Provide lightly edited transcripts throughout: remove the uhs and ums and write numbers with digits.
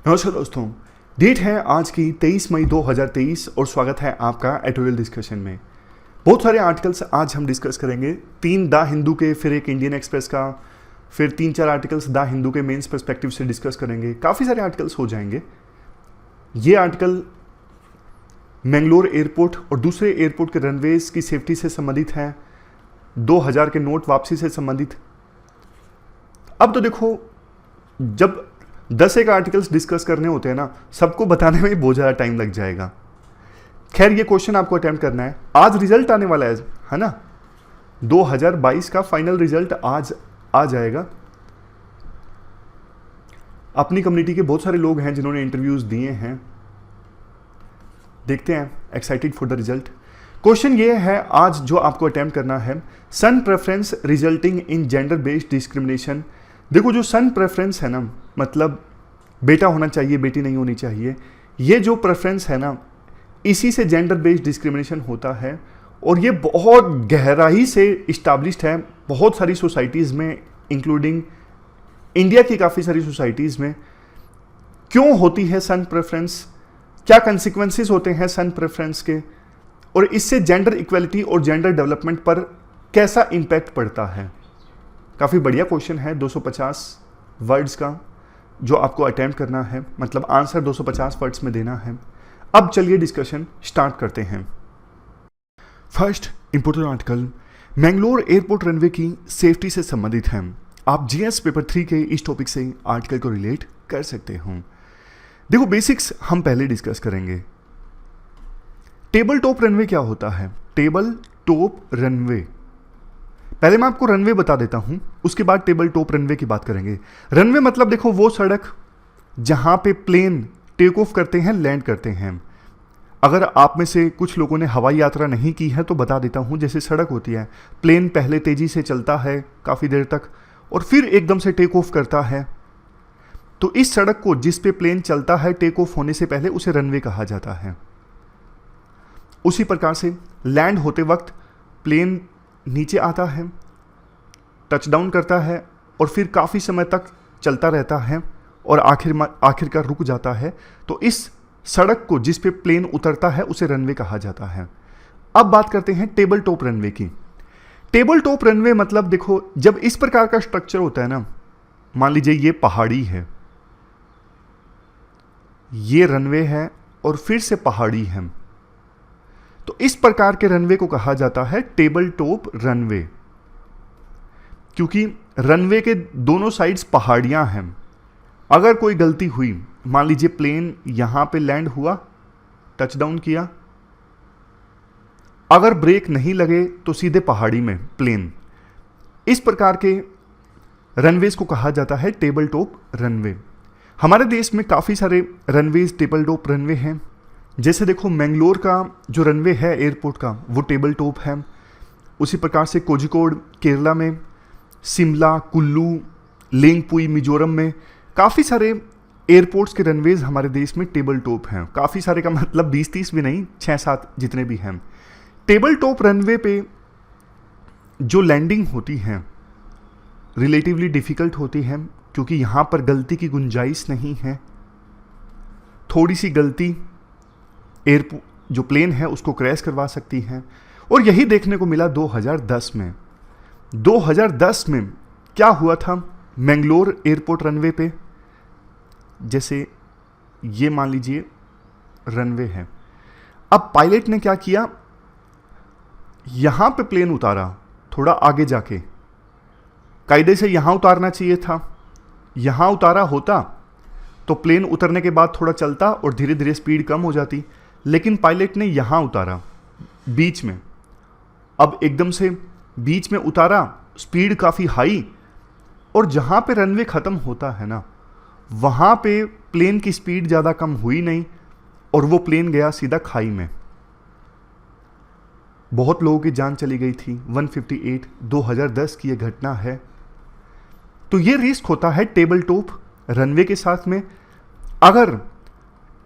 नमस्कार दोस्तों, डेट है आज की 23 मई 2023 और स्वागत है आपका एडिटोरियल डिस्कशन में। बहुत सारे आर्टिकल्स आज हम डिस्कस करेंगे। 3 द हिंदू के, फिर एक इंडियन एक्सप्रेस का, फिर 3-4 आर्टिकल्स द हिंदू के मेंस पर्सपेक्टिव से डिस्कस करेंगे। काफ़ी सारे आर्टिकल्स हो जाएंगे। ये आर्टिकल मैंगलोर एयरपोर्ट और दूसरे एयरपोर्ट के रनवेज की सेफ्टी से संबंधित है, 2000 के नोट वापसी से संबंधित। अब तो देखो, जब 10 एक आर्टिकल्स डिस्कस करने होते हैं ना, सबको बताने में ही बहुत ज़्यादा टाइम लग जाएगा। खैर, ये क्वेश्चन आपको अटेम्प्ट करना है। आज रिजल्ट आने वाला है ना, 2022 का फाइनल रिजल्ट आज आ जाएगा। अपनी कम्युनिटी के बहुत सारे लोग हैं जिन्होंने इंटरव्यूज दिए हैं। देखते हैं, excited for the result. Question ये है आज जो आपको अटेम्प्ट करना है, son preference resulting in gender based discrimination. देखो, जो सन प्रेफरेंस है ना, मतलब बेटा होना चाहिए, बेटी नहीं होनी चाहिए, ये जो प्रेफरेंस है ना, इसी से जेंडर बेस्ड डिस्क्रिमिनेशन होता है। और ये बहुत गहराई से इस्टाब्लिश्ड है बहुत सारी सोसाइटीज़ में, इंक्लूडिंग इंडिया की काफ़ी सारी सोसाइटीज़ में। क्यों होती है सन प्रेफरेंस, क्या कंसिक्वेंसेस होते हैं सन प्रेफरेंस के, और इससे जेंडर इक्वलिटी और जेंडर डेवलपमेंट पर कैसा इम्पैक्ट पड़ता है। काफ़ी बढ़िया क्वेश्चन है, 250 वर्ड्स का, जो आपको अटेम्प्ट करना है, मतलब आंसर 250 वर्ड्स में देना है। अब चलिए डिस्कशन स्टार्ट करते हैं। First important article Mangalore airport runway की सेफ्टी से संबंधित है। आप जीएस पेपर 3 के इस टॉपिक से आर्टिकल को रिलेट कर सकते हो। देखो, बेसिक्स हम पहले डिस्कस करेंगे। टेबल टॉप रनवे क्या होता है? टेबल टॉप रनवे, पहले मैं आपको रनवे बता देता हूं, उसके बाद टेबल टॉप रनवे की बात करेंगे। रनवे मतलब देखो, वो सड़क जहां पे प्लेन टेक ऑफ करते हैं, लैंड करते हैं। अगर आप में से कुछ लोगों ने हवाई यात्रा नहीं की है तो बता देता हूं, जैसे सड़क होती है, प्लेन पहले तेजी से चलता है काफ़ी देर तक और फिर एकदम से टेक ऑफ करता है। तो इस सड़क को जिस पे प्लेन चलता है टेक ऑफ होने से पहले, उसे रनवे कहा जाता है। उसी प्रकार से लैंड होते वक्त प्लेन नीचे आता है, टचडाउन करता है और फिर काफ़ी समय तक चलता रहता है और आखिरकार रुक जाता है। तो इस सड़क को जिस पे प्लेन उतरता है उसे रनवे कहा जाता है। अब बात करते हैं टेबल टॉप रनवे की। टेबल टॉप रनवे मतलब देखो, जब इस प्रकार का स्ट्रक्चर होता है ना, मान लीजिए ये पहाड़ी है, ये रनवे है और फिर से पहाड़ी है, तो इस प्रकार के रनवे को कहा जाता है टेबल टॉप रनवे, क्योंकि रनवे के दोनों साइड्स पहाड़ियां हैं। अगर कोई गलती हुई, मान लीजिए प्लेन यहां पे लैंड हुआ, टचडाउन किया, अगर ब्रेक नहीं लगे तो सीधे पहाड़ी में प्लेन, इस प्रकार के रनवेज को कहा जाता है टेबल टॉप रनवे। हमारे देश में काफ़ी सारे रनवेज टेबल टॉप रनवे हैं। जैसे देखो, मैंगलोर का जो रनवे है एयरपोर्ट का, वो टेबल टॉप है। उसी प्रकार से कोझिकोड केरला में, शिमला, कुल्लू, लेंगपुई मिजोरम में काफ़ी सारे एयरपोर्ट्स के रनवेज हमारे देश में टेबल टॉप हैं। काफ़ी सारे का मतलब 20-30 भी नहीं, 6-7 जितने भी हैं। टेबल टॉप रनवे पे जो लैंडिंग होती है रिलेटिवली डिफ़िकल्ट होती है, क्योंकि यहाँ पर गलती की गुंजाइश नहीं है। थोड़ी सी गलती एयरपोर्ट जो प्लेन है उसको क्रैश करवा सकती है। और यही देखने को मिला 2010 में। 2010 में क्या हुआ था मैंगलोर एयरपोर्ट रनवे पे? जैसे ये मान लीजिए रनवे है, अब पायलट ने क्या किया, यहां पे प्लेन उतारा, थोड़ा आगे जाके, कायदे से यहां उतारना चाहिए था। यहां उतारा होता तो प्लेन उतरने के बाद थोड़ा चलता और धीरे धीरे स्पीड कम हो जाती, लेकिन पायलट ने यहां उतारा बीच में। अब एकदम से बीच में उतारा, स्पीड काफ़ी हाई, और जहां पे रनवे ख़त्म होता है ना, वहां पे प्लेन की स्पीड ज़्यादा कम हुई नहीं और वो प्लेन गया सीधा खाई में। बहुत लोगों की जान चली गई थी। 158 2010 की ये घटना है। तो ये रिस्क होता है टेबल टॉप रनवे के साथ में। अगर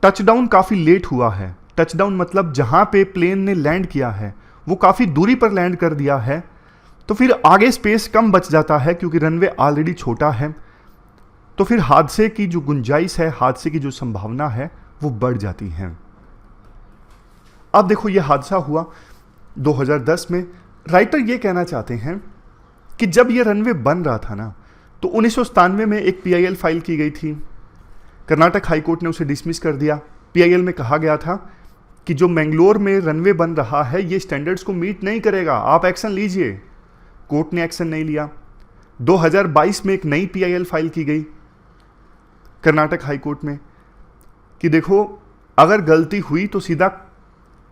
टचडाउन काफ़ी लेट हुआ है, टचडाउन मतलब जहां पे प्लेन ने लैंड किया है वो काफ़ी दूरी पर लैंड कर दिया है, तो फिर आगे स्पेस कम बच जाता है, क्योंकि रनवे ऑलरेडी छोटा है। तो फिर हादसे की जो गुंजाइश है, हादसे की जो संभावना है, वो बढ़ जाती है। अब देखो ये हादसा हुआ 2010 में। राइटर ये कहना चाहते हैं कि जब ये रनवे बन रहा था ना, तो 1997 में एक PIL फाइल की गई थी। कर्नाटक हाईकोर्ट ने उसे डिसमिस कर दिया। PIL में कहा गया था कि जो मैंगलोर में रनवे बन रहा है ये स्टैंडर्ड्स को मीट नहीं करेगा, आप एक्शन लीजिए। कोर्ट ने एक्शन नहीं लिया। 2022 में एक नई PIL फाइल की गई कर्नाटक हाईकोर्ट में कि देखो अगर गलती हुई तो सीधा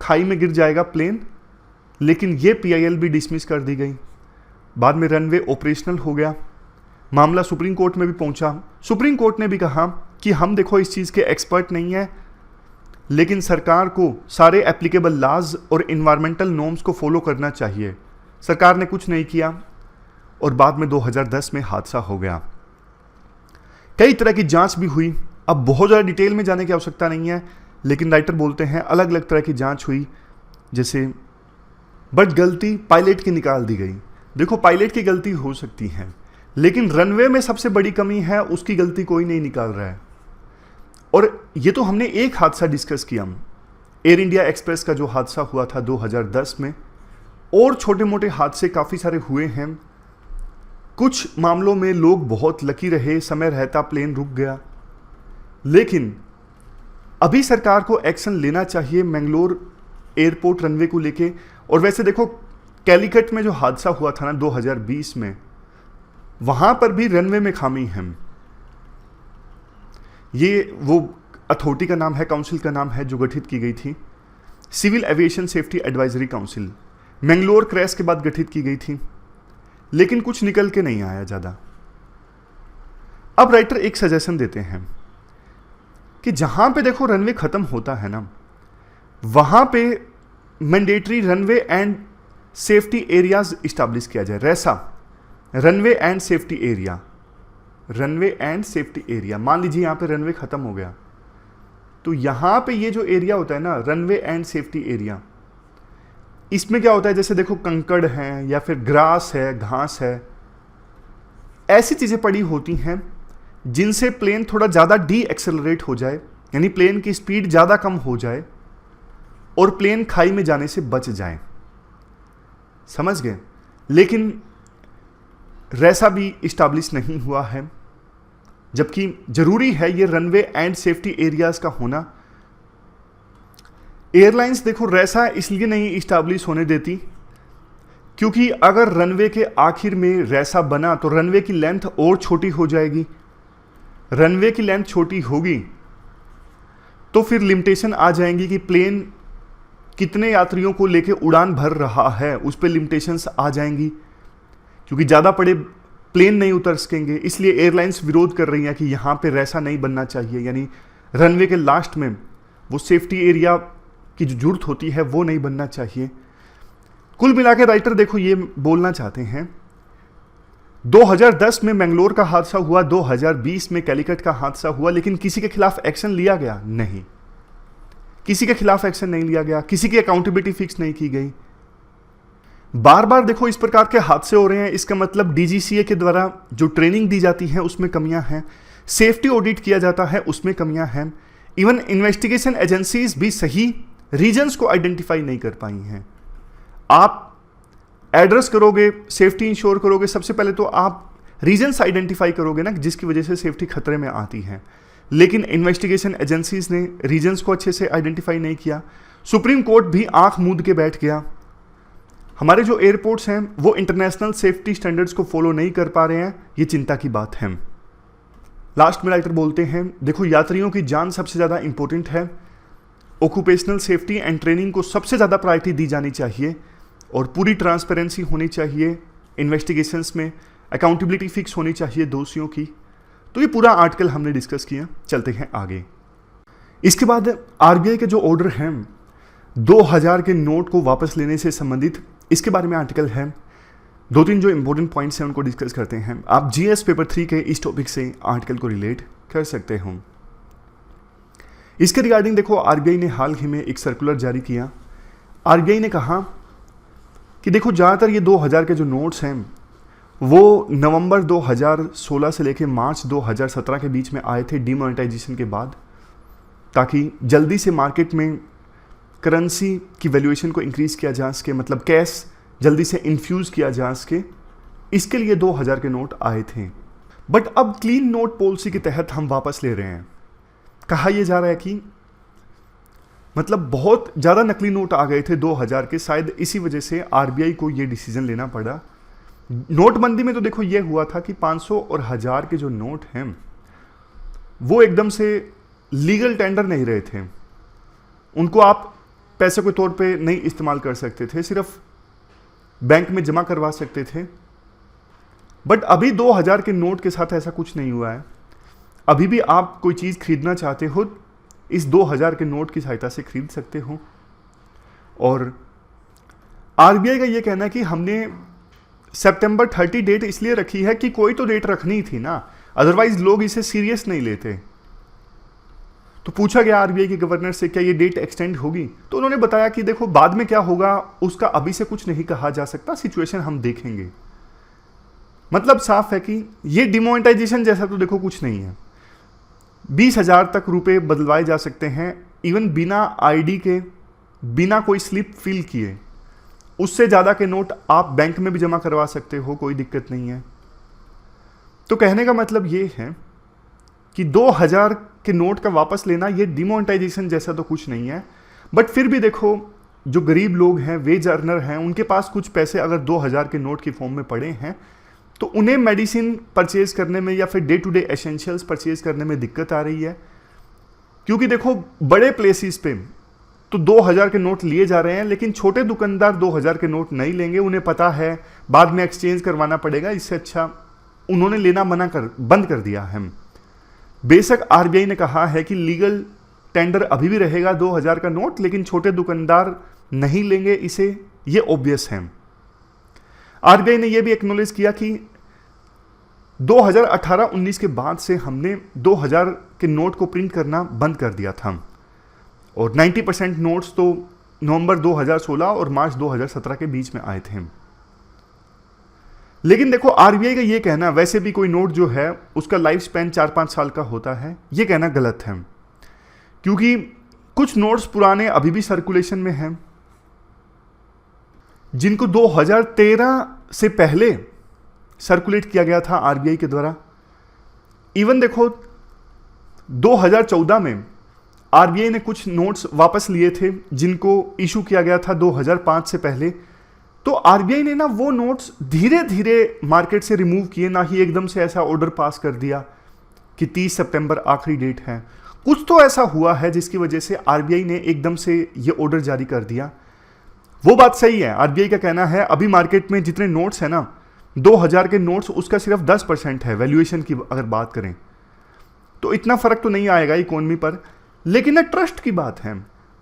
खाई में गिर जाएगा प्लेन, लेकिन ये PIL भी डिसमिस कर दी गई। बाद में रनवे ऑपरेशनल हो गया। मामला सुप्रीम कोर्ट में भी पहुंचा। सुप्रीम कोर्ट ने भी कहा कि हम देखो इस चीज़ के एक्सपर्ट नहीं हैं, लेकिन सरकार को सारे एप्लीकेबल लॉज और इन्वायरमेंटल नॉर्म्स को फॉलो करना चाहिए। सरकार ने कुछ नहीं किया और बाद में 2010 में हादसा हो गया। कई तरह की जांच भी हुई। अब बहुत ज़्यादा डिटेल में जाने की आवश्यकता नहीं है, लेकिन राइटर बोलते हैं अलग अलग तरह की जांच हुई, जैसे बट गलती पायलट की निकाल दी गई। देखो पायलट की गलती हो सकती है, लेकिन रनवे में सबसे बड़ी कमी है, उसकी गलती कोई नहीं निकाल रहा है। और ये तो हमने एक हादसा डिस्कस किया, एयर इंडिया एक्सप्रेस का जो हादसा हुआ था 2010 में, और छोटे मोटे हादसे काफ़ी सारे हुए हैं। कुछ मामलों में लोग बहुत लकी रहे, समय रहता प्लेन रुक गया। लेकिन अभी सरकार को एक्शन लेना चाहिए मैंगलोर एयरपोर्ट रनवे को लेके। और वैसे देखो कैलीकट में जो हादसा हुआ था ना 2020 में, वहां पर भी रनवे में खामी है। ये वो अथॉरिटी का नाम है, काउंसिल का नाम है, जो गठित की गई थी, civil aviation safety advisory council. Mangalore crash के बाद गठित की गई थी, लेकिन कुछ निकल के नहीं आया ज़्यादा। अब राइटर एक सजेशन देते हैं कि जहां पे देखो रनवे खत्म होता है ना, वहां पे mandatory runway end safety areas establish किया जाए। RESA runway end safety area, runway end safety area. मान लीजिए यहां पे रनवे खत्म हो गया, तो यहां पे ये जो एरिया होता है ना, रनवे एंड सेफ्टी एरिया, इसमें क्या होता है, जैसे देखो कंकड़ है या फिर ग्रास है, घास है, ऐसी चीजें पड़ी होती हैं जिनसे प्लेन थोड़ा ज़्यादा डी एक्सेलरेट हो जाए, यानी प्लेन की स्पीड ज़्यादा कम हो जाए और प्लेन खाई में जाने से बच जाए। समझ गए? लेकिन वैसा भी इस्टेब्लिश नहीं हुआ है, जबकि जरूरी है ये रनवे एंड सेफ्टी एरियाज का होना। एयरलाइंस देखो वैसा इसलिए नहीं इस्टेब्लिश होने देती क्योंकि अगर रनवे के आखिर में वैसा बना तो रनवे की लेंथ और छोटी हो जाएगी। रनवे की लेंथ छोटी होगी तो फिर लिमिटेशन आ जाएंगी कि प्लेन कितने यात्रियों को लेके उड़ान भर रहा है, उस पर लिमिटेशंस आ जाएंगी, क्योंकि ज़्यादा बड़े प्लेन नहीं उतर सकेंगे। इसलिए एयरलाइंस विरोध कर रही हैं कि यहाँ पे वैसा नहीं बनना चाहिए, यानी रनवे के लास्ट में वो सेफ्टी एरिया की जो जरूरत होती है वो नहीं बनना चाहिए। कुल मिला के राइटर देखो ये बोलना चाहते हैं, 2010 में मैंगलोर का हादसा हुआ, 2020 में कैलीकट का हादसा हुआ, लेकिन किसी के खिलाफ एक्शन लिया गया नहीं। किसी के खिलाफ एक्शन नहीं लिया गया, किसी की अकाउंटेबिलिटी फिक्स नहीं की गई। बार बार देखो इस प्रकार के हादसे हो रहे हैं, इसका मतलब DGCA के द्वारा जो ट्रेनिंग दी जाती है उसमें कमियां हैं, सेफ्टी ऑडिट किया जाता है उसमें कमियां हैं, इवन इन्वेस्टिगेशन एजेंसीज भी सही रीजन्स को आइडेंटिफाई नहीं कर पाई हैं। आप एड्रेस करोगे, सेफ्टी इंश्योर करोगे, सबसे पहले तो आप रीजन्स आइडेंटिफाई करोगे ना जिसकी वजह से सेफ्टी खतरे में आती है, लेकिन इन्वेस्टिगेशन एजेंसीज ने रीजन्स को अच्छे से आइडेंटिफाई नहीं किया। सुप्रीम कोर्ट भी आंख मूंद के बैठ गया। हमारे जो एयरपोर्ट्स हैं वो इंटरनेशनल सेफ्टी स्टैंडर्ड्स को फॉलो नहीं कर पा रहे हैं, ये चिंता की बात है। लास्ट में राइटर बोलते हैं, देखो यात्रियों की जान सबसे ज़्यादा इंपॉर्टेंट है, ऑक्यूपेशनल सेफ्टी एंड ट्रेनिंग को सबसे ज़्यादा प्रायोरिटी दी जानी चाहिए और पूरी ट्रांसपेरेंसी होनी चाहिए इन्वेस्टिगेशंस में, अकाउंटेबिलिटी फिक्स होनी चाहिए दोषियों की। तो ये पूरा आर्टिकल हमने डिस्कस किया। चलते हैं आगे। इसके बाद RBI के जो ऑर्डर हैं 2000 के नोट को वापस लेने से संबंधित, इसके बारे में आर्टिकल है। 2-3 जो इंपॉर्टेंट पॉइंट्स हैं उनको डिस्कस करते हैं। आप GS पेपर 3 के इस टॉपिक से आर्टिकल को रिलेट कर सकते हो। इसके रिगार्डिंग देखो RBI ने हाल ही में एक सर्कुलर जारी किया। RBI ने कहा कि देखो ज़्यादातर ये 2000 के जो नोट्स हैं वो नवंबर 2016 से लेकर मार्च 2017 के बीच में आए थे डीमोनेटाइजेशन के बाद, ताकि जल्दी से मार्केट में करेंसी की वैल्यूएशन को इंक्रीज किया जा सके, मतलब कैश जल्दी से इन्फ्यूज़ किया जा सके। इसके लिए 2000 के नोट आए थे। बट अब क्लीन नोट पॉलिसी के तहत हम वापस ले रहे हैं। कहा यह जा रहा है कि मतलब बहुत ज़्यादा नकली नोट आ गए थे 2000 के, शायद इसी वजह से आरबीआई को ये डिसीजन लेना पड़ा। नोटबंदी में तो देखो ये हुआ था कि 500 और 1000 के जो नोट हैं वो एकदम से लीगल टेंडर नहीं रहे थे, उनको आप पैसे के तौर पे नहीं इस्तेमाल कर सकते थे, सिर्फ बैंक में जमा करवा सकते थे। बट अभी 2000 के नोट के साथ ऐसा कुछ नहीं हुआ है। अभी भी आप कोई चीज़ खरीदना चाहते हो इस 2000 के नोट की सहायता से खरीद सकते हो। और आरबीआई का ये कहना है कि हमने सितंबर 30 डेट इसलिए रखी है कि कोई तो डेट रखनी थी ना, अदरवाइज लोग इसे सीरियस नहीं लेते। तो पूछा गया आरबीआई के गवर्नर से क्या ये डेट एक्सटेंड होगी, तो उन्होंने बताया कि देखो बाद में क्या होगा उसका अभी से कुछ नहीं कहा जा सकता, सिचुएशन हम देखेंगे। मतलब साफ है कि ये डिमोनेटाइजेशन जैसा तो देखो कुछ नहीं है। 20,000 तक रुपए बदलवाए जा सकते हैं, इवन बिना आईडी के, बिना कोई स्लिप फिल किए। उससे ज़्यादा के नोट आप बैंक में भी जमा करवा सकते हो, कोई दिक्कत नहीं है। तो कहने का मतलब ये है कि 2000 के नोट का वापस लेना ये डिमोनेटाइजेशन जैसा तो कुछ नहीं है। बट फिर भी देखो जो गरीब लोग हैं, वेज अर्नर हैं, उनके पास कुछ पैसे अगर 2000 के नोट की फॉर्म में पड़े हैं तो उन्हें मेडिसिन परचेज करने में या फिर day to day essentials purchase करने में दिक्कत आ रही है। क्योंकि देखो बड़े प्लेसेस पे तो 2000 के नोट लिए जा रहे हैं, लेकिन छोटे दुकानदार 2000 के नोट नहीं लेंगे, उन्हें पता है बाद में एक्सचेंज करवाना पड़ेगा। इससे अच्छा उन्होंने लेना बंद कर दिया है। बेशक आरबीआई ने कहा है कि लीगल टेंडर अभी भी रहेगा 2000 का नोट, लेकिन छोटे दुकानदार नहीं लेंगे इसे, ये ऑब्वियस है। आरबीआई ने यह भी एक्नॉलेज किया कि 2018-19 के बाद से हमने 2000 के नोट को प्रिंट करना बंद कर दिया था, और 90% नोट्स तो नवंबर 2016 और मार्च 2017 के बीच में आए थे। लेकिन देखो आरबीआई का ये कहना, वैसे भी कोई नोट जो है उसका लाइफ स्पैन 4-5 साल का होता है, ये कहना गलत है। क्योंकि कुछ नोट्स पुराने अभी भी सर्कुलेशन में हैं, जिनको 2013 से पहले सर्कुलेट किया गया था आरबीआई के द्वारा। इवन देखो 2014 में आरबीआई ने कुछ नोट्स वापस लिए थे जिनको इशू किया गया था 2005 से पहले। तो आरबीआई ने ना वो नोट्स धीरे धीरे मार्केट से रिमूव किए, ना ही एकदम से ऐसा ऑर्डर पास कर दिया कि 30 सितंबर आखिरी डेट है। कुछ तो ऐसा हुआ है जिसकी वजह से आरबीआई ने एकदम से ये ऑर्डर जारी कर दिया। वो बात सही है, आरबीआई का कहना है अभी मार्केट में जितने नोट्स हैं ना 2000 के नोट्स, उसका सिर्फ 10% है वैल्यूएशन की अगर बात करें तो इतना फर्क तो नहीं आएगा इकोनॉमी पर। लेकिन ना ट्रस्ट की बात है,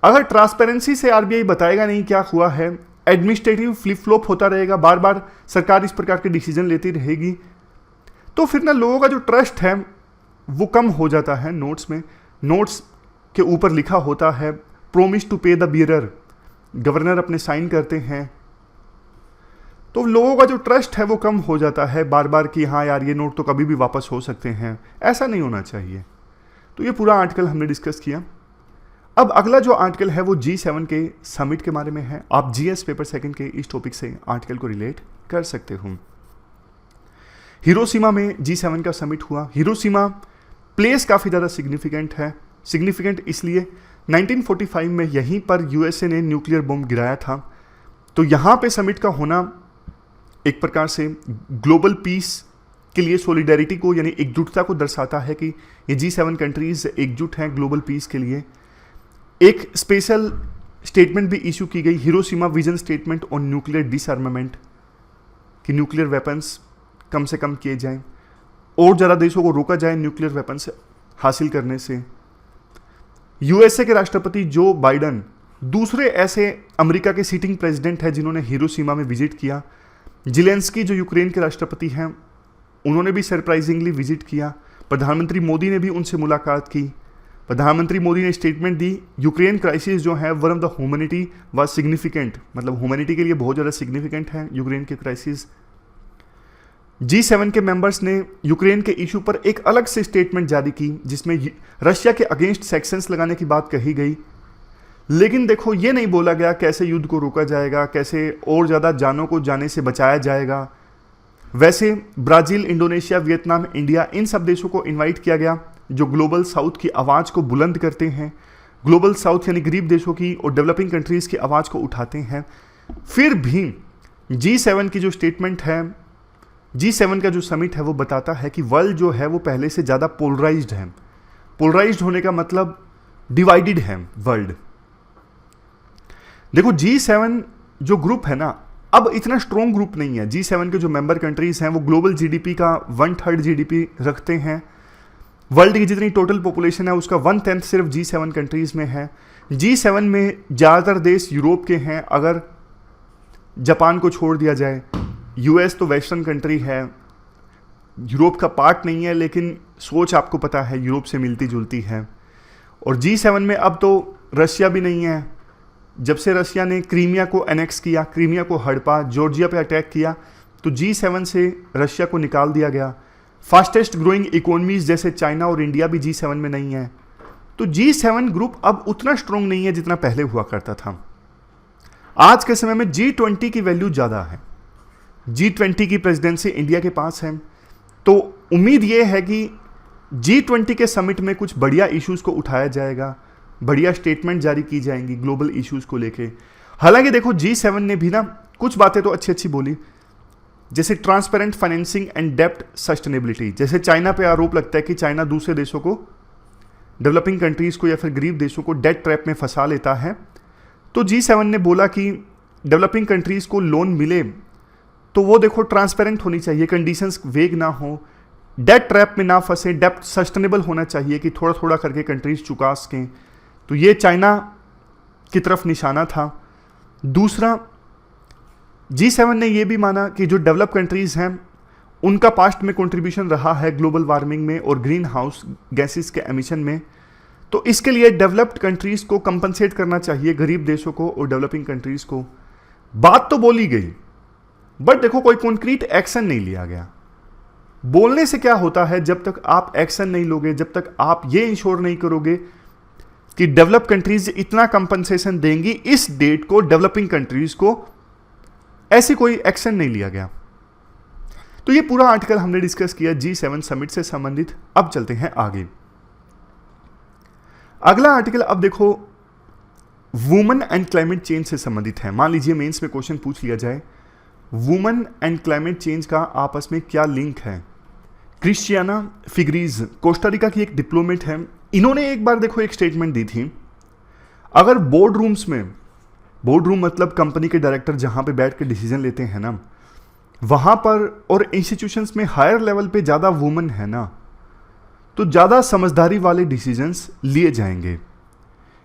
अगर ट्रांसपेरेंसी से आरबीआई बताएगा नहीं क्या हुआ है, एडमिनिस्ट्रेटिव फ्लिप फ्लॉप होता रहेगा, बार बार सरकार इस प्रकार के डिसीजन लेती रहेगी, तो फिर ना लोगों का जो ट्रस्ट है वो कम हो जाता है। नोट्स में, नोट्स के ऊपर लिखा होता है प्रोमिस टू पे द बियरर, गवर्नर अपने साइन करते हैं, तो लोगों का जो ट्रस्ट है वो कम हो जाता है बार बार कि हाँ यार ये नोट तो कभी भी वापस हो सकते हैं। ऐसा नहीं होना चाहिए। तो ये पूरा आर्टिकल हमने डिस्कस किया। अब अगला जो आर्टिकल है वो G7 के समिट के बारे में है। आप जीएस पेपर सेकंड के इस टॉपिक से आर्टिकल को रिलेट कर सकते हो। हिरोशिमा में G7 का समिट हुआ। हिरोशिमा प्लेस काफ़ी ज़्यादा सिग्निफिकेंट है। सिग्निफिकेंट इसलिए 1945 में यहीं पर यूएसए ने न्यूक्लियर बॉम्ब गिराया था, तो यहाँ पे समिट का होना एक प्रकार से ग्लोबल पीस के लिए सॉलिडेरिटी को यानी एकजुटता को दर्शाता है कि ये G7 कंट्रीज एकजुट हैं ग्लोबल पीस के लिए। एक स्पेशल स्टेटमेंट भी इशू की गई, Hiroshima vision statement on nuclear डिसआर्मामेंट, कि न्यूक्लियर वेपन्स कम से कम किए जाएं और ज़्यादा देशों को रोका जाए न्यूक्लियर वेपन्स हासिल करने से। यूएसए के राष्ट्रपति जो बाइडन दूसरे ऐसे अमेरिका के सिटिंग प्रेसिडेंट हैं जिन्होंने हिरोशिमा में विजिट किया। ज़ेलेंस्की जो यूक्रेन के राष्ट्रपति हैं उन्होंने भी सरप्राइजिंगली विजिट किया। प्रधानमंत्री मोदी ने भी उनसे मुलाकात की। प्रधानमंत्री मोदी ने स्टेटमेंट दी, यूक्रेन क्राइसिस जो है one of the humanity was significant, मतलब ह्यूमैनिटी के लिए बहुत ज़्यादा सिग्निफिकेंट है यूक्रेन के क्राइसिस। G7 के मेंबर्स ने यूक्रेन के इशू पर एक अलग से स्टेटमेंट जारी की जिसमें रशिया के अगेंस्ट सैंक्शंस लगाने की बात कही गई। लेकिन देखो ये नहीं बोला गया कैसे युद्ध को रोका जाएगा, कैसे और ज़्यादा जानों को जाने से बचाया जाएगा। वैसे ब्राज़ील, इंडोनेशिया, वियतनाम, इंडिया, इन सब देशों को इनवाइट किया गया जो ग्लोबल साउथ की आवाज़ को बुलंद करते हैं, ग्लोबल साउथ यानी गरीब देशों की और डेवलपिंग कंट्रीज़ की आवाज़ को उठाते हैं। फिर भी G7 की जो स्टेटमेंट है, G7 का जो समिट है वो बताता है कि वर्ल्ड जो है वो पहले से ज़्यादा पोलराइज्ड है। पोलराइज्ड होने का मतलब डिवाइडेड है वर्ल्ड। देखो G7 जो ग्रुप है ना, अब इतना स्ट्रॉन्ग ग्रुप नहीं है। G7 के जो मेंबर कंट्रीज हैं वो ग्लोबल जीडीपी का 1/3 जीडीपी रखते हैं। वर्ल्ड की जितनी टोटल पॉपुलेशन है उसका 1/10 सिर्फ G7 कंट्रीज में है। G7 में ज़्यादातर देश यूरोप के हैं, अगर जापान को छोड़ दिया जाए। यूएस तो वेस्टर्न कंट्री है, यूरोप का पार्ट नहीं है, लेकिन सोच आपको पता है यूरोप से मिलती जुलती है। और G7 में अब तो रशिया भी नहीं है। जब से रशिया ने क्रीमिया को एनेक्स किया, क्रीमिया को हड़पा, जॉर्जिया पे अटैक किया, तो G7 से रशिया को निकाल दिया गया। फास्टेस्ट ग्रोइंग इकोनॉमीज जैसे चाइना और इंडिया भी G7 में नहीं है। तो G7 ग्रुप अब उतना स्ट्रॉन्ग नहीं है जितना पहले हुआ करता था। आज के समय में G20 की वैल्यू ज़्यादा है। G20 की प्रेसिडेंसी इंडिया के पास है, तो उम्मीद ये है कि G20 के समिट में कुछ बढ़िया इश्यूज़ को उठाया जाएगा, बढ़िया स्टेटमेंट जारी की जाएंगी ग्लोबल इश्यूज़ को लेके। हालांकि देखो G7 ने भी ना कुछ बातें तो अच्छी अच्छी बोली, जैसे ट्रांसपेरेंट फाइनेंसिंग एंड डेप्ट सस्टेनेबिलिटी। जैसे चाइना पे आरोप लगता है कि चाइना दूसरे देशों को, डेवलपिंग कंट्रीज़ को या फिर गरीब देशों को डेट ट्रैप में फंसा लेता है। तो G7 ने बोला कि डेवलपिंग कंट्रीज़ को लोन मिले तो वो देखो ट्रांसपेरेंट होनी चाहिए, कंडीशंस वेग ना हो, डेट ट्रैप में ना फंसे, डेप्ट सस्टेनेबल होना चाहिए कि थोड़ा थोड़ा करके कंट्रीज चुका सकें। तो ये चाइना की तरफ निशाना था। दूसरा, G7 ने ये भी माना कि जो डेवलप कंट्रीज़ हैं उनका पास्ट में कंट्रीब्यूशन रहा है ग्लोबल वार्मिंग में और ग्रीन हाउस गैसेस के एमिशन में, तो इसके लिए डेवलप्ड कंट्रीज़ को कंपनसेट करना चाहिए, गरीब देशों को और डेवलपिंग कंट्रीज़ को। बात तो बोली गई, बट देखो कोई कॉन्क्रीट एक्शन नहीं लिया गया। बोलने से क्या होता है, जब तक आप एक्शन नहीं लोगे, जब तक आप ये इंश्योर नहीं करोगे कि डेवलप कंट्रीज इतना कंपनसेशन देंगी इस डेट को डेवलपिंग कंट्रीज को, ऐसी कोई एक्शन नहीं लिया गया। तो ये पूरा आर्टिकल हमने डिस्कस किया G7 समिट से संबंधित। अब चलते हैं आगे। अगला आर्टिकल अब देखो वुमेन एंड क्लाइमेट चेंज से संबंधित है। मान लीजिए मेंस में क्वेश्चन पूछ लिया जाए, वुमेन एंड क्लाइमेट चेंज का आपस में क्या लिंक है। क्रिस्टियाना फिगरीज कोस्टारिका की एक डिप्लोमेट है, इन्होंने एक बार देखो एक स्टेटमेंट दी थी, अगर बोर्ड रूम्स में, बोर्ड रूम मतलब कंपनी के डायरेक्टर जहां पे बैठ के डिसीजन लेते हैं ना, वहां पर और इंस्टीट्यूशंस में हायर लेवल पे ज़्यादा वुमेन है ना, तो ज़्यादा समझदारी वाले डिसीजंस लिए जाएंगे।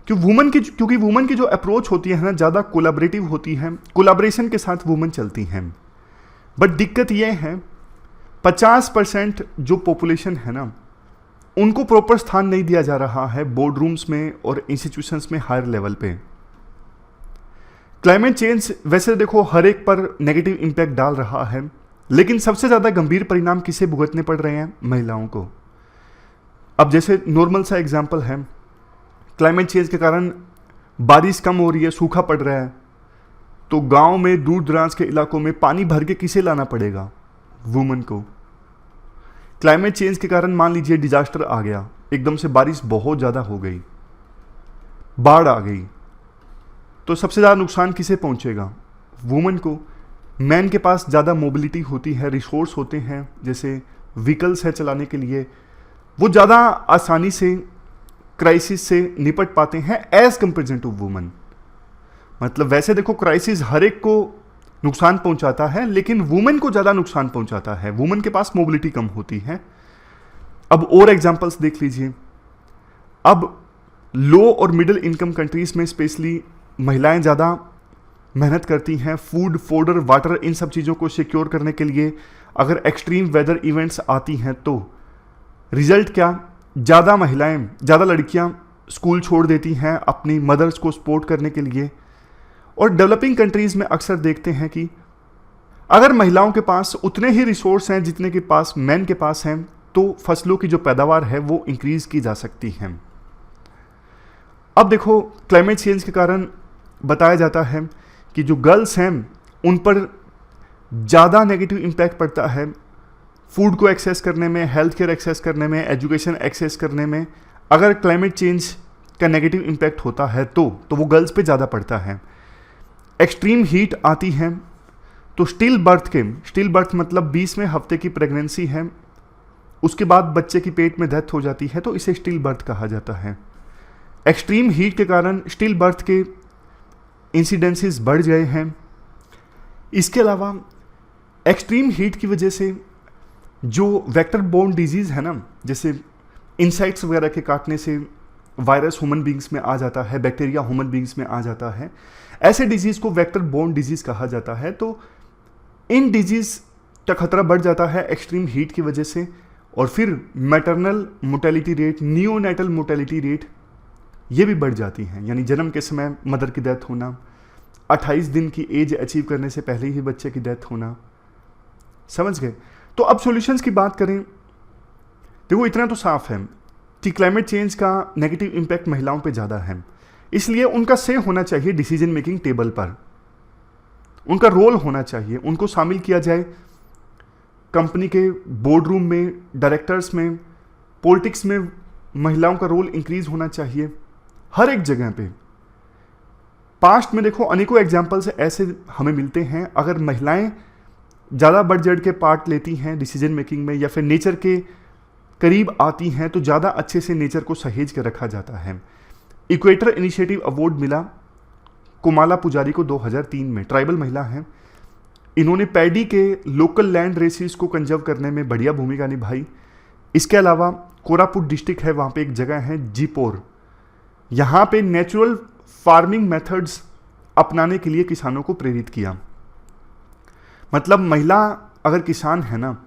क्योंकि वुमेन की जो अप्रोच होती है ना ज़्यादा कोलैबोरेटिव होती है, कोलैबोरेशन के साथ वुमेन चलती हैं। बट दिक्कत यह है 50% जो पॉपुलेशन है ना उनको प्रॉपर स्थान नहीं दिया जा रहा है बोर्ड रूम्स में और इंस्टीट्यूशंस में हायर लेवल पे। क्लाइमेट चेंज वैसे देखो हर एक पर नेगेटिव इम्पैक्ट डाल रहा है, लेकिन सबसे ज़्यादा गंभीर परिणाम किसे भुगतने पड़ रहे हैं, महिलाओं को। अब जैसे नॉर्मल सा एग्जाम्पल है, क्लाइमेट चेंज के कारण बारिश कम हो रही है, सूखा पड़ रहा है, तो गांव में दूर दराज के इलाकों में पानी भर के किसे लाना पड़ेगा, वुमेन को। क्लाइमेट चेंज के कारण मान लीजिए डिजास्टर आ गया, एकदम से बारिश बहुत ज़्यादा हो गई, बाढ़ आ गई, तो सबसे ज़्यादा नुकसान किसे पहुंचेगा, वुमेन को। मैन के पास ज़्यादा मोबिलिटी होती है, रिसोर्स होते हैं, जैसे व्हीकल्स है चलाने के लिए, वो ज़्यादा आसानी से क्राइसिस से निपट पाते हैं एज कंपेरिजन टू वुमेन। मतलब वैसे देखो क्राइसिस हर एक को नुकसान पहुंचाता है, लेकिन वुमेन को ज़्यादा नुकसान पहुंचाता है, वुमेन के पास मोबिलिटी कम होती है। अब और एग्जांपल्स देख लीजिए। अब लो और मिडिल इनकम कंट्रीज में स्पेशली महिलाएं ज़्यादा मेहनत करती हैं, फूड, फोडर, वाटर, इन सब चीज़ों को सिक्योर करने के लिए। अगर एक्सट्रीम वेदर इवेंट्स आती हैं तो रिजल्ट क्या, ज़्यादा महिलाएं, ज़्यादा लड़कियां स्कूल छोड़ देती हैं अपनी मदर्स को सपोर्ट करने के लिए। और डेवलपिंग कंट्रीज़ में अक्सर देखते हैं कि अगर महिलाओं के पास उतने ही रिसोर्स हैं जितने के पास मैन के पास हैं, तो फसलों की जो पैदावार है वो इंक्रीज की जा सकती है। अब देखो, क्लाइमेट चेंज के कारण बताया जाता है कि जो गर्ल्स हैं उन पर ज़्यादा नेगेटिव इम्पैक्ट पड़ता है फूड को एक्सेस करने में, हेल्थ केयर एक्सेस करने में, एजुकेशन एक्सेस करने में। अगर क्लाइमेट चेंज का नेगेटिव इम्पैक्ट होता है तो वो गर्ल्स पे ज़्यादा पड़ता है। एक्सट्रीम हीट आती है तो स्टिल बर्थ मतलब 20वें हफ्ते की प्रेगनेंसी है, उसके बाद बच्चे की पेट में डेथ हो जाती है, तो इसे स्टिल बर्थ कहा जाता है। एक्सट्रीम हीट के कारण स्टिल बर्थ के इंसिडेंसेस बढ़ गए हैं। इसके अलावा एक्सट्रीम हीट की वजह से जो वेक्टर बोर्न डिजीज़ है ना, जैसे इंसेक्ट्स वगैरह के काटने से वायरस ह्यूमन बींग्स में आ जाता है, बैक्टीरिया ह्यूमन बींग्स में आ जाता है, ऐसे डिजीज़ को वेक्टर बोर्न डिजीज़ कहा जाता है। तो इन डिजीज़ का खतरा बढ़ जाता है एक्सट्रीम हीट की वजह से। और फिर maternal mortality rate, neonatal mortality rate ये भी बढ़ जाती हैं, यानी जन्म के समय मदर की डेथ होना, 28 दिन की एज अचीव करने से पहले ही बच्चे की डेथ होना। समझ गए? तो अब सॉल्यूशंस की बात करें, देखो इतना तो साफ है कि क्लाइमेट चेंज का नेगेटिव इम्पैक्ट महिलाओं पे ज़्यादा है, इसलिए उनका से होना चाहिए डिसीजन मेकिंग टेबल पर, उनका रोल होना चाहिए, उनको शामिल किया जाए कंपनी के बोर्ड रूम में, डायरेक्टर्स में, पॉलिटिक्स में महिलाओं का रोल इंक्रीज होना चाहिए हर एक जगह पे। पास्ट में देखो अनेकों एग्जाम्पल्स ऐसे हमें मिलते हैं, अगर महिलाएं ज़्यादा बढ़ चढ़ के पार्ट लेती हैं डिसीजन मेकिंग में या फिर नेचर के करीब आती हैं तो ज़्यादा अच्छे से नेचर को सहेज के रखा जाता है। इक्वेटर इनिशिएटिव अवार्ड मिला कुमाला पुजारी को 2003 में, ट्राइबल महिला हैं। इन्होंने पैडी के लोकल लैंड रेसिस को कंजर्व करने में बढ़िया भूमिका निभाई। इसके अलावा कोरापुट डिस्ट्रिक्ट है, वहाँ पे एक जगह है जीपोर, यहाँ पे नेचुरल फार्मिंग मेथड्स अपनाने के लिए किसानों को प्रेरित किया। मतलब महिला अगर किसान है ना,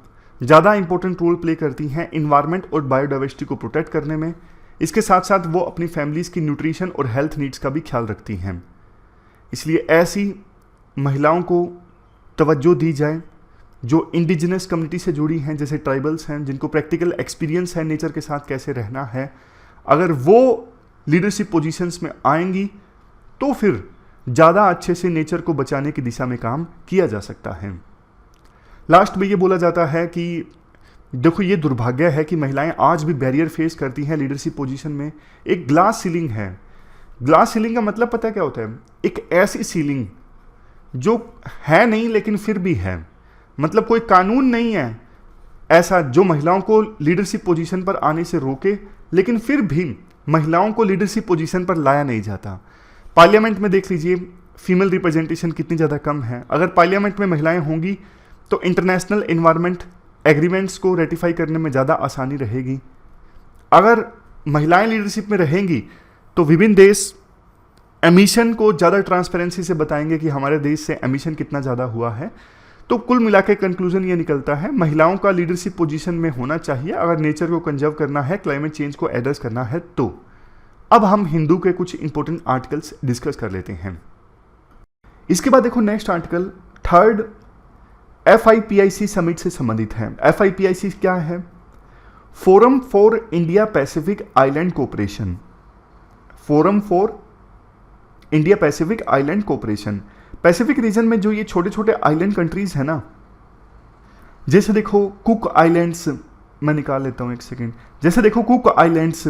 ज़्यादा इंपॉर्टेंट रोल प्ले करती हैं इन्वायरमेंट और बायोडाइवर्सिटी को प्रोटेक्ट करने में। इसके साथ साथ वो अपनी फैमिलीज़ की न्यूट्रिशन और हेल्थ नीड्स का भी ख्याल रखती हैं। इसलिए ऐसी महिलाओं को तवज्जो दी जाए जो इंडिजिनस कम्युनिटी से जुड़ी हैं, जैसे ट्राइबल्स हैं, जिनको प्रैक्टिकल एक्सपीरियंस है नेचर के साथ कैसे रहना है। अगर वो लीडरशिप पोजीशंस में आएंगी तो फिर ज़्यादा अच्छे से नेचर को बचाने की दिशा में काम किया जा सकता है। लास्ट में ये बोला जाता है कि देखो ये दुर्भाग्य है कि महिलाएं आज भी बैरियर फेस करती हैं लीडरशिप पोजीशन में। एक ग्लास सीलिंग है। ग्लास सीलिंग का मतलब पता है क्या होता है? एक ऐसी सीलिंग जो है नहीं लेकिन फिर भी है, मतलब कोई कानून नहीं है ऐसा जो महिलाओं को लीडरशिप पोजीशन पर आने से रोके, लेकिन फिर भी महिलाओं को लीडरशिप पोजीशन पर लाया नहीं जाता। पार्लियामेंट में देख लीजिए फीमेल रिप्रेजेंटेशन कितनी ज़्यादा कम है। अगर पार्लियामेंट में महिलाएं होंगी तो इंटरनेशनल एनवायरनमेंट एग्रीमेंट्स को रेटिफाई करने में ज़्यादा आसानी रहेगी। अगर महिलाएं लीडरशिप में रहेंगी तो विभिन्न देश एमिशन को ज़्यादा ट्रांसपेरेंसी से बताएंगे कि हमारे देश से एमिशन कितना ज़्यादा हुआ है। तो कुल मिला के कंक्लूजन ये निकलता है, महिलाओं का लीडरशिप पोजीशन में होना चाहिए अगर नेचर को कंजर्व करना है, क्लाइमेट चेंज को एड्रेस करना है तो। अब हम हिंदू के कुछ इंपॉर्टेंट आर्टिकल्स डिस्कस कर लेते हैं। इसके बाद देखो next article 3rd FIPIC summit से संबंधित है। FIPIC क्या है? Forum for India Pacific island cooperation. Forum for India Pacific island cooperation. Pacific region में जो ये छोटे छोटे आइलैंड कंट्रीज है ना, जैसे देखो कुक आइलैंड्स, मैं निकाल लेता हूँ एक सेकेंड। जैसे देखो cook islands,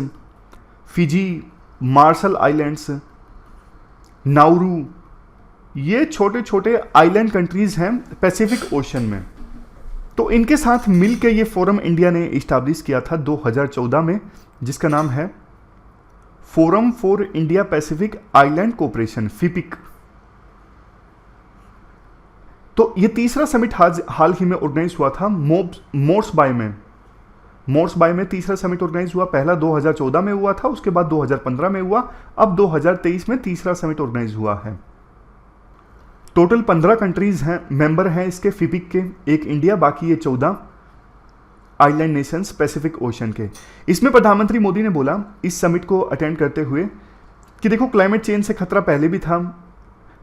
Fiji, Marshall Islands, Nauru, ये छोटे छोटे आइलैंड कंट्रीज हैं पैसिफिक ओशन में। तो इनके साथ मिलकर ये फोरम इंडिया ने इस्टेब्लिश किया था 2014 में, जिसका नाम है forum for India Pacific island cooperation, FIPIC. तो ये तीसरा समिट हाल ही में ऑर्गेनाइज हुआ था मोर्स बाय में तीसरा समिट ऑर्गेनाइज हुआ। पहला 2014 में हुआ था, उसके बाद 2015 में हुआ, अब 2023 में तीसरा समिट ऑर्गेनाइज हुआ है। टोटल 15 कंट्रीज हैं, मेंबर हैं इसके फिपिक के, एक इंडिया, बाकी ये 14 आइलैंड नेशंस पैसिफिक ओशन के। इसमें प्रधानमंत्री मोदी ने बोला इस समिट को अटेंड करते हुए कि देखो क्लाइमेट चेंज से खतरा पहले भी था,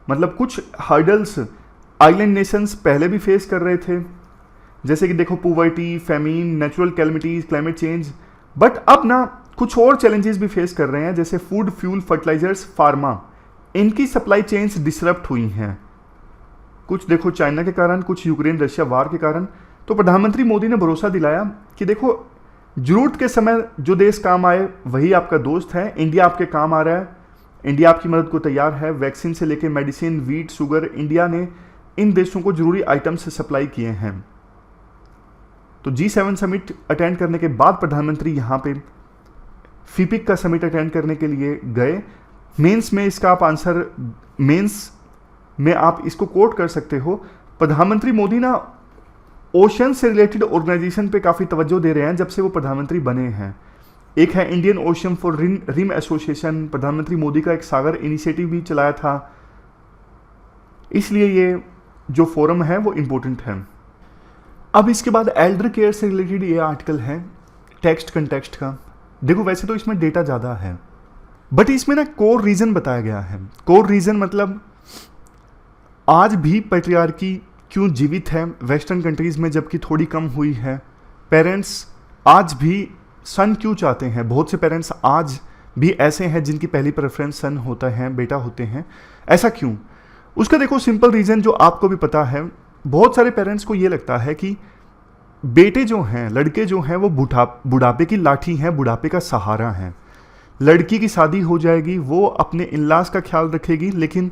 मतलब कुछ हर्डल्स आइलैंड नेशंस पहले भी फेस कर रहे थे, जैसे कि देखो poverty, famine, natural calamities, climate change, but अब ना कुछ और चैलेंजेस भी फेस कर रहे हैं, जैसे फूड, फ्यूल, फर्टिलाइजर्स, फार्मा, इनकी सप्लाई चेन्स डिसरप्ट हुई हैं। कुछ देखो चाइना के कारण, कुछ यूक्रेन रशिया वार के कारण। तो प्रधानमंत्री मोदी ने भरोसा दिलाया कि देखो जरूरत के समय जो देश काम आए वही आपका दोस्त है, इंडिया आपके काम आ रहा है, इंडिया आपकी मदद को तैयार है। वैक्सीन से लेकर मेडिसिन, वीट, शुगर, इंडिया ने इन देशों को जरूरी आइटम से सप्लाई किए हैं। तो G7 समिट अटेंड करने के बाद प्रधानमंत्री यहाँ पे फीपिक का समिट अटेंड करने के लिए गए। मेंस में इसका आप आंसर, मेंस में आप इसको कोट कर सकते हो। प्रधानमंत्री मोदी ना ओशन से रिलेटेड ऑर्गेनाइजेशन पे काफ़ी तवज्जो दे रहे हैं जब से वो प्रधानमंत्री बने हैं। एक है Indian Ocean for Rim Association, प्रधानमंत्री मोदी का एक सागर इनिशिएटिव भी चलाया था, इसलिए ये जो फोरम है वो इम्पोर्टेंट है। अब इसके बाद एल्डर केयर से रिलेटेड ये आर्टिकल है टेक्स्ट कंटेक्स्ट का। देखो वैसे तो इसमें डेटा ज़्यादा है, बट इसमें ना कोर रीज़न बताया गया है। कोर रीज़न मतलब आज भी पैट्रियार्की क्यों जीवित है वेस्टर्न कंट्रीज़ में जबकि थोड़ी कम हुई है। पेरेंट्स आज भी सन क्यों चाहते हैं, बहुत से पेरेंट्स आज भी ऐसे हैं जिनकी पहली प्रेफरेंस सन होता है, बेटा होते हैं, ऐसा क्यों? उसका देखो सिंपल रीज़न जो आपको भी पता है। बहुत सारे पेरेंट्स को ये लगता है कि बेटे जो हैं, लड़के जो हैं वो बुढ़ापे की लाठी हैं, बुढ़ापे का सहारा हैं। लड़की की शादी हो जाएगी, वो अपने इनलास का ख्याल रखेगी, लेकिन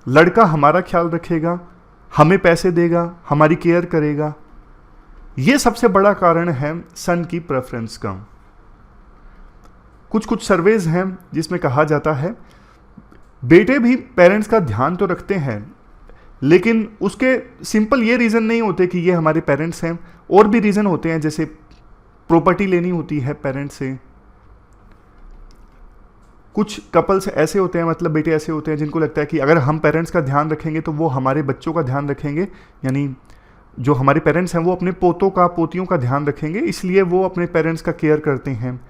लड़का हमारा ख्याल रखेगा, हमें पैसे देगा, हमारी केयर करेगा। ये सबसे बड़ा कारण है सन की प्रेफरेंस का। कुछ सर्वेज हैं जिसमें कहा जाता है बेटे भी पेरेंट्स का ध्यान तो रखते हैं, लेकिन उसके सिंपल ये रीज़न नहीं होते कि ये हमारे पेरेंट्स हैं, और भी रीज़न होते हैं, जैसे प्रॉपर्टी लेनी होती है पेरेंट्स से। कुछ कपल्स ऐसे होते हैं, मतलब बेटे ऐसे होते हैं जिनको लगता है कि अगर हम पेरेंट्स का ध्यान रखेंगे तो वो हमारे बच्चों का ध्यान रखेंगे, यानी जो हमारे पेरेंट्स हैं वो अपने पोतों का, पोतियों का ध्यान रखेंगे, इसलिए वो अपने पेरेंट्स का केयर करते हैं।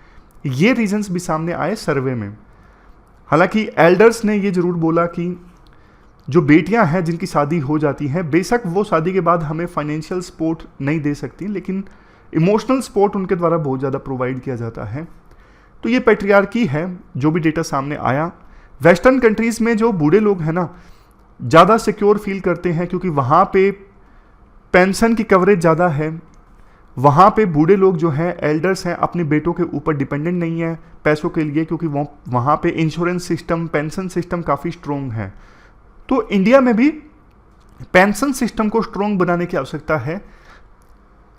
ये रीजंस भी सामने आए सर्वे में। हालांकि एल्डर्स ने ये ज़रूर बोला कि जो बेटियां हैं जिनकी शादी हो जाती है, बेशक वो शादी के बाद हमें फाइनेंशियल सपोर्ट नहीं दे सकती, लेकिन इमोशनल सपोर्ट उनके द्वारा बहुत ज़्यादा प्रोवाइड किया जाता है। तो ये पैट्रियार्की है जो भी डेटा सामने आया। वेस्टर्न कंट्रीज़ में जो बूढ़े लोग हैं ना ज़्यादा सिक्योर फील करते हैं, क्योंकि वहाँ पे पेंशन की कवरेज ज़्यादा है। वहाँ पे बूढ़े लोग जो हैं, एल्डर्स हैं, अपने बेटों के ऊपर डिपेंडेंट नहीं है पैसों के लिए, क्योंकि वहाँ पे इंश्योरेंस सिस्टम, पेंशन सिस्टम काफ़ी स्ट्रोंग है। तो इंडिया में भी पेंशन सिस्टम को स्ट्रोंग बनाने की आवश्यकता है,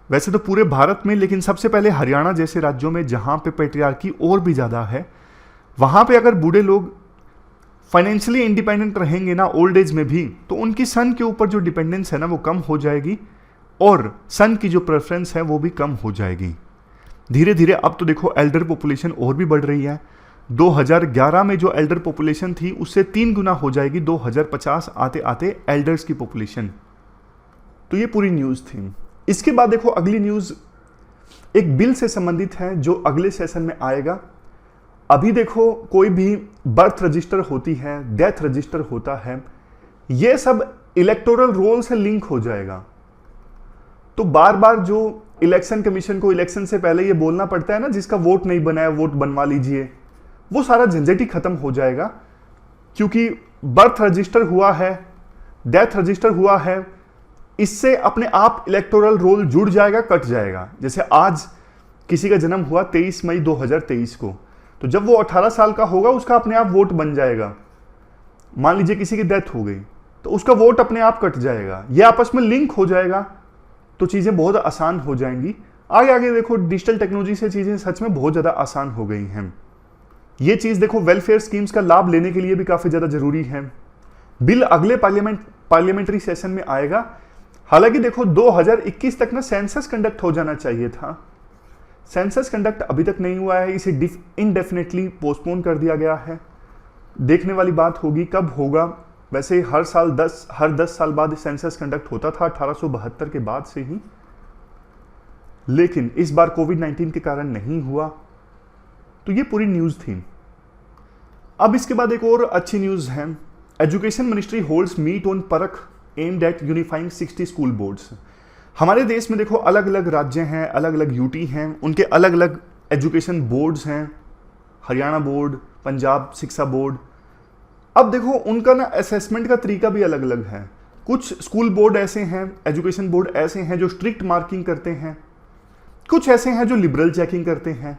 वैसे तो पूरे भारत में, लेकिन सबसे पहले हरियाणा जैसे राज्यों में जहाँ पे पैट्रियार्की और भी ज़्यादा है, वहाँ पे अगर बूढ़े लोग फाइनेंशियली इंडिपेंडेंट रहेंगे ना ओल्ड एज में भी, तो उनकी सन के ऊपर जो डिपेंडेंस है ना वो कम हो जाएगी, और सन की जो प्रेफरेंस है वो भी कम हो जाएगी धीरे धीरे। अब तो देखो एल्डर पॉपुलेशन और भी बढ़ रही है। 2011 में जो एल्डर पॉपुलेशन थी उससे 3 गुना हो जाएगी 2050 आते आते एल्डर्स की पॉपुलेशन। तो ये पूरी न्यूज़ थी। इसके बाद देखो अगली न्यूज़ एक बिल से संबंधित है जो अगले सेशन में आएगा। अभी देखो कोई भी बर्थ रजिस्टर होती है, डेथ रजिस्टर होता है, ये सब इलेक्टोरल रोल से लिंक हो जाएगा। तो बार बार जो इलेक्शन कमीशन को इलेक्शन से पहले ये बोलना पड़ता है ना, जिसका वोट नहीं बनाया वोट बनवा लीजिए, वो सारा झंझट ही खत्म हो जाएगा, क्योंकि बर्थ रजिस्टर हुआ है, डेथ रजिस्टर हुआ है, इससे अपने आप इलेक्टोरल रोल जुड़ जाएगा, कट जाएगा। जैसे आज किसी का जन्म हुआ 23 मई 2023 को, तो जब वो 18 साल का होगा उसका अपने आप वोट बन जाएगा। मान लीजिए किसी की डेथ हो गई तो उसका वोट अपने आप कट जाएगा, ये आपस में लिंक हो जाएगा, तो चीज़ें बहुत आसान हो जाएंगी। आगे आगे देखो डिजिटल टेक्नोलॉजी से चीज़ें सच में बहुत ज़्यादा आसान हो गई हैं। ये चीज़ देखो वेलफेयर स्कीम्स का लाभ लेने के लिए भी काफ़ी ज़्यादा ज़रूरी है। बिल अगले पार्लियामेंट्री सेशन में आएगा। हालांकि देखो 2021 तक ना सेंसस कंडक्ट हो जाना चाहिए था, सेंसस कंडक्ट अभी तक नहीं हुआ है, इसे इनडेफिनेटली पोस्टपोन कर दिया गया है। देखने वाली बात होगी कब होगा। वैसे हर 10 साल बाद सेंसस कंडक्ट होता था 1872 के बाद से ही, लेकिन इस बार कोविड-19 के कारण नहीं हुआ। तो ये पूरी न्यूज़ थी। अब इसके बाद एक और अच्छी न्यूज़ है। Education ministry holds meet on Parakh aimed at unifying 60 school boards. हमारे देश में देखो अलग अलग राज्य हैं, अलग अलग यूटी हैं, उनके अलग अलग एजुकेशन बोर्ड्स हैं, हरियाणा बोर्ड, पंजाब शिक्षा बोर्ड। अब देखो उनका ना असेसमेंट का तरीका भी अलग अलग है। कुछ स्कूल बोर्ड ऐसे हैं, एजुकेशन बोर्ड ऐसे हैं जो स्ट्रिक्ट मार्किंग करते हैं, कुछ ऐसे हैं जो लिबरल चेकिंग करते हैं।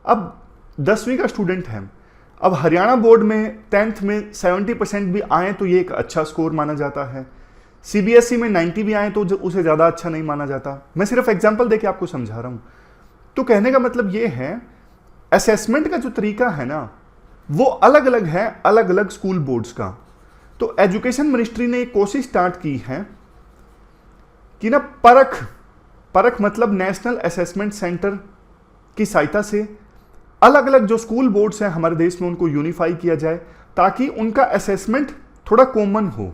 अब 10वीं का स्टूडेंट है, अब हरियाणा बोर्ड में 10th में 70% भी आए तो ये एक अच्छा स्कोर माना जाता है, सीबीएसई में 90 भी आए तो उसे ज़्यादा अच्छा नहीं माना जाता। मैं सिर्फ एग्जाम्पल देके आपको समझा रहा हूँ। तो कहने का मतलब ये है असेसमेंट का जो तरीका है ना वो अलग अलग है अलग अलग स्कूल बोर्ड्स का। तो एजुकेशन मिनिस्ट्री ने एक कोशिश स्टार्ट की है कि ना परख मतलब नेशनल असेसमेंट सेंटर की सहायता से अलग अलग जो स्कूल बोर्ड्स हैं हमारे देश में उनको यूनिफाई किया जाए ताकि उनका असेसमेंट थोड़ा कॉमन हो।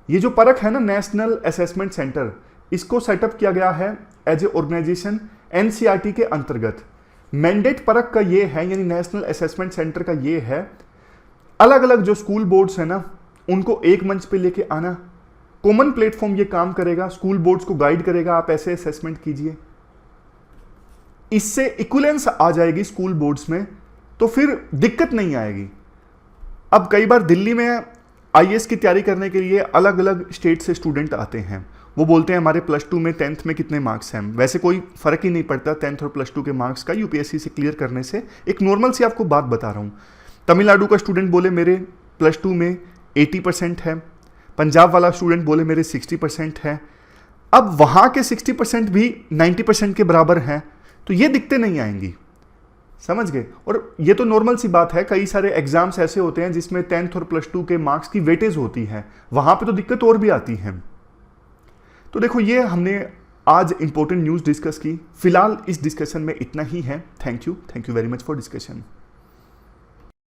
ये जो परख है ना नेशनल असेसमेंट सेंटर, इसको सेटअप किया गया है एज ए ऑर्गेनाइजेशन एनसीईआरटी के अंतर्गत। मैंडेट परख का ये है, यानी नेशनल असेसमेंट सेंटर का ये है, अलग अलग जो स्कूल बोर्ड्स हैं ना उनको एक मंच पे लेके आना, कॉमन प्लेटफॉर्म ये काम करेगा, स्कूल बोर्ड्स को गाइड करेगा, आप ऐसे असेसमेंट कीजिए। इससे इक्विलेंस आ जाएगी स्कूल बोर्ड्स में, तो फिर दिक्कत नहीं आएगी। अब कई बार दिल्ली में आईएएस की तैयारी करने के लिए अलग अलग स्टेट से स्टूडेंट आते हैं, वो बोलते हैं हमारे +2 में 10th में कितने मार्क्स हैं। वैसे कोई फर्क ही नहीं पड़ता 10th और +2 के मार्क्स का यूपीएससी से क्लियर करने से। एक नॉर्मल सी आपको बात बता रहा हूँ, तमिलनाडु का स्टूडेंट बोले मेरे +2 में 80% है, पंजाब वाला स्टूडेंट बोले मेरे 60% है। अब वहाँ के 60% भी 90% के बराबर हैं, तो ये दिक्कतें नहीं आएंगी, समझ गए। और ये तो नॉर्मल सी बात है, कई सारे एग्जाम्स ऐसे होते हैं जिसमें 10th और +2 के मार्क्स की वेटेज होती है, वहाँ पे तो दिक्कत और भी आती है। तो देखो ये हमने आज इंपॉर्टेंट न्यूज़ डिस्कस की। फिलहाल इस डिस्कशन में इतना ही है। Thank you very much for discussion.